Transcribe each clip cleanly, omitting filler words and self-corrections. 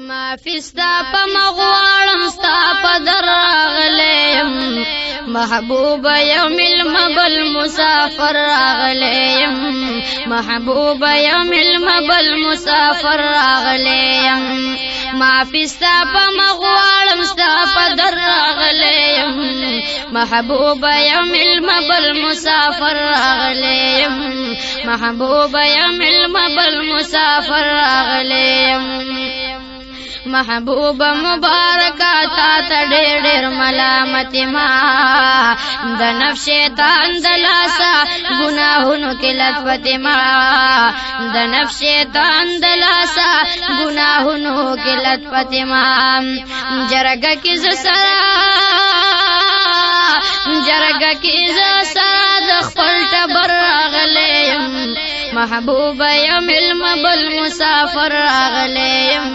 ما فستا په مغوالم ستا په دراغلیم محبوب یوم المبل مسافر راغلیم محبوب یوم المبل مسافر راغلیم ما فستا په مغوالم ستا په دراغلیم محبوب یوم المبل مسافر راغلیم محبوب یوم المبل مسافر راغلیم محبوب مبارکا تا تا ډېر ډېر ملامت ما د نفس شیطان د لاسه ګناهونو کې لطفت ما د نفس شیطان د لاسه ګناهونو کې لطفت ما جرګه کې ز سره جرګه کې ز سره د خپل ټبر راغلیم محبوب یوم المبل مسافر راغلیم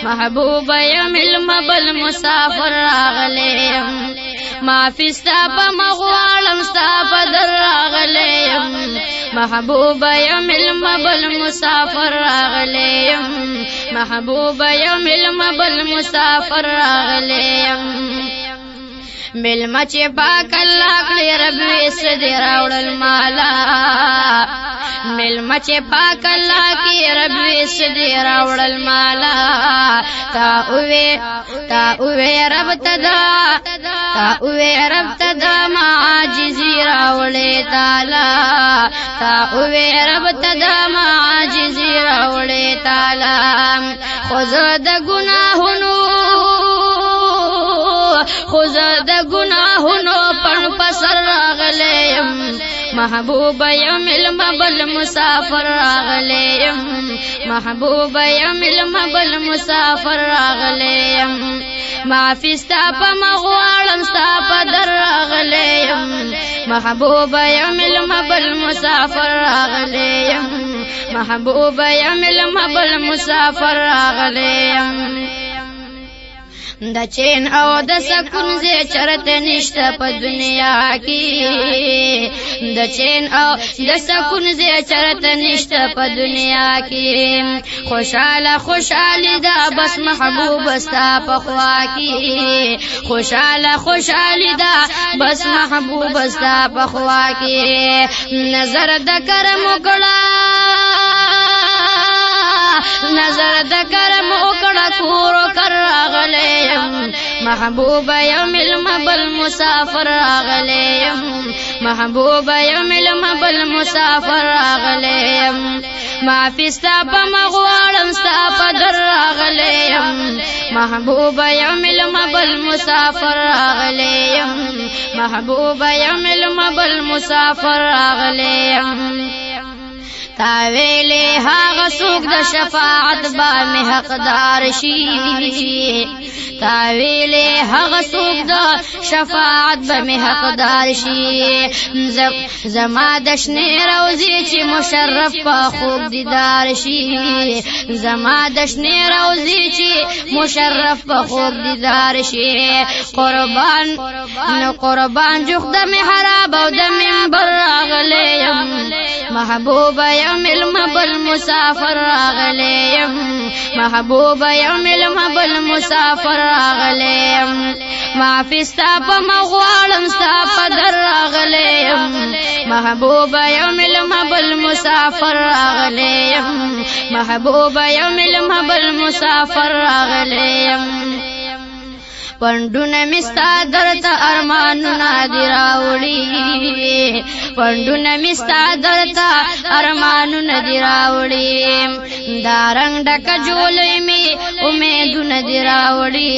محبوب یوم المبل مسافر راغلیم ما فستا په مغوالم ستا په در راغلیم محبوب یوم المبل مسافر راغلیم محبوب یوم المبل مسافر راغلیم ملما چې پاک الله کړی رب ویس دې راوړل مالا ملما چې پاک الله کې رب ویس دې راوړل مالا تا اوې رب تدا ما عاجزي راوړې تعالی تا اوې رب تدا ما عاجزي راوړې تعالی خو زه د ګناهونو خزد گناہونو پن پسر راغلیم محبوب یوم المبل مسافر راغلیم محبوب یوم المبل مسافر راغلیم ما فستا پا مغوالم ستا پا در راغلیم محبوب یوم المبل مسافر راغلیم محبوب یوم المبل مسافر راغلیم د چین او د سکون زی چرته نشته په دنیا کې د چین او د سکون زی چرته نشته په دنیا کې خوشاله دا بس محبوب ستا په خوا کې خوشاله دا بس محبوب ستا په خوا کې نظر د کرم وکړه نظر د کرم وکړه کورو کر راغلیم محبوب یوم المبل مسافر راغلیم محبوب یوم المبل مسافر راغلیم ما فستا په مغوالم ستا په در راغلیم محبوب یوم المبل مسافر راغلیم محبوب یوم المبل مسافر راغلیم تاویلی هاغ سوک د شفاعت با می حقدار شی تاویلی هاغ سوک د شفاعت با می حقدار شی زما دشنی روزی چی مشرف پا خوب دیدار شی زما دشنی روزی چی مشرف پا خوب دیدار شی قربان جخ دم حراب و دم منبر راغلیم محبوب یوم المبل مسافر راغلیم محبوب یوم المبل مسافر راغلیم ما فستا په مغوالم ستا په در راغلیم محبوب یوم المبل مسافر راغلیم محبوب یوم المبل مسافر راغلیم پندونه مستا درته ارمانونه دی راوړي پندونه مستا درته ارمانونه دی راوړي دا رنگ ډک جولې می امیدونه دی راوړي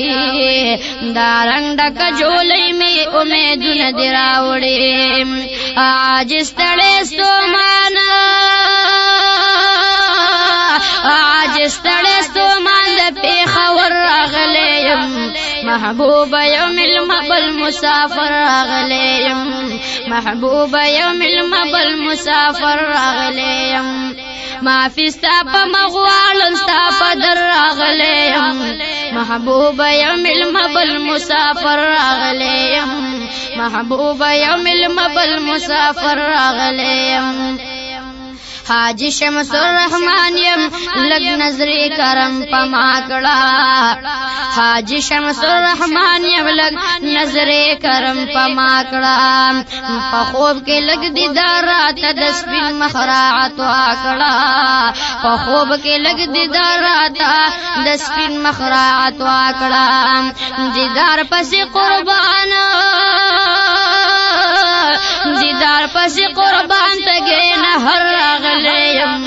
دا رنگ ډک جولې می امیدونه دی راوړي عاجز تړې ستومان عاجز تړې ستومان د پیښور راغلیم محبوب یوم المبل مسافر راغلیم محبوب یوم المبل مسافر راغلیم ما فستا په مغوالم ستا په در راغلیم محبوب یوم المبل مسافر راغلیم محبوب یوم المبل مسافر راغلیم حاجی شمس الرحمن یم لگ نظری کرم پما کړه حاجی شمس الرحمن یم لگ نظری کرم پما کړه په خوب کې لگ دیدار راته د سپین مخراعت واکړه په خوب کې لگ دیدار راته د سپین مخراعت واکړه دیدار پسې قربان دیدار پسې قربان تګې نه هر راغلیم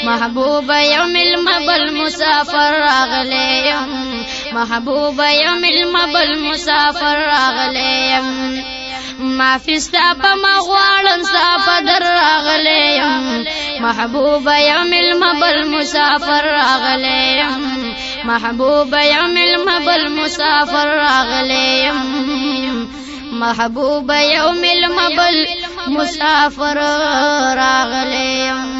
محبوب یوم المبل مسافر راغلیم محبوب یوم المبل مسافر راغلیم ما فستا په مغواړم ستا در راغلیم محبوب یوم المبل مسافر راغلیم محبوب یوم المبل مسافر راغلیم محبوب یوم المبل مسافر راغلیم